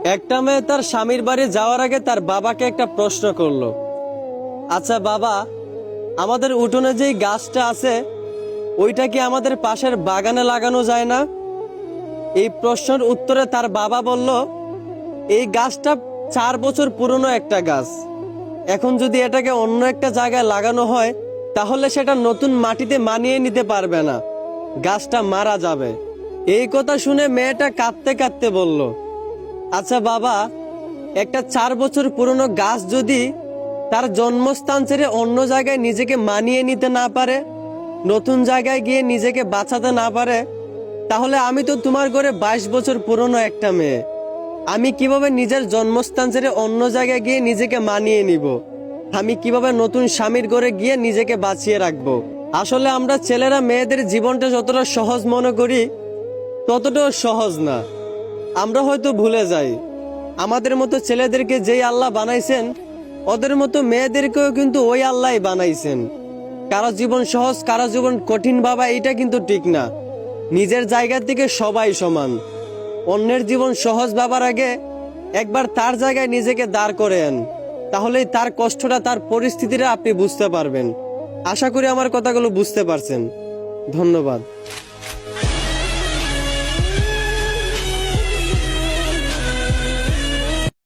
একটা মেয়ে তার স্বামীর বাড়ি যাওয়ার আগে তার বাবাকে একটা প্রশ্ন করলো। আচ্ছা বাবা, আমাদের উঠোনে যেই গাছটা আছে ওইটা কি আমাদের পাশের বাগানে লাগানো যায় না? এই প্রশ্নের উত্তরে তার বাবা বলল, এই গাছটা 4 বছর পুরনো একটা গাছ। এখন যদি এটাকে অন্য একটা জায়গায় লাগানো হয় তাহলে সেটা নতুন মাটিতে মানিয়ে নিতে পারবে না, গাছটা মারা যাবে। এই কথা শুনে মেয়েটা কাঁদতে কাঁদতে বলল, আচ্ছা বাবা, একটা 4 বছর পুরনো গাছ যদি তার জন্মস্থান ছেড়ে অন্য জায়গায় নিজেকে মানিয়ে নিতে না পারে, নতুন জায়গায় গিয়ে নিজেকে বাঁচাতে না পারে, তাহলে আমি তো তোমার ঘরে 22 বছর পুরনো একটা মেয়ে। আমি কিভাবে নিজের জন্মস্থান ছেড়ে অন্য জায়গায় গিয়ে নিজেকে মানিয়ে নিব? আমি কিভাবে নতুন স্বামীর ঘরে গিয়ে নিজেকে বাঁচিয়ে রাখবো? আসলে আমরা ছেলেরা মেয়েদের জীবনটা যতটা সহজ মনে করি ততটাও সহজ না। আমরা হয়তো ভুলে যাই আমাদের মতো ছেলেদেরকে যেই আল্লাহ বানাইছেন ওদের মতো মেয়েদেরকেও কিন্তু ওই আল্লাহই বানাইছেন। কারো জীবন সহজ কারো জীবন কঠিন বাবা, এটা কিন্তু ঠিক না। নিজের জায়গা থেকে সবাই সমান। অন্যের জীবন সহজ ভাবার আগে একবার তার জায়গায় নিজেকে দাঁড় করেন, তাহলেই তার কষ্টটা তার পরিস্থিতিটা আপনি বুঝতে পারবেন। আশা করি আমার কথাগুলো বুঝতে পারছেন। ধন্যবাদ।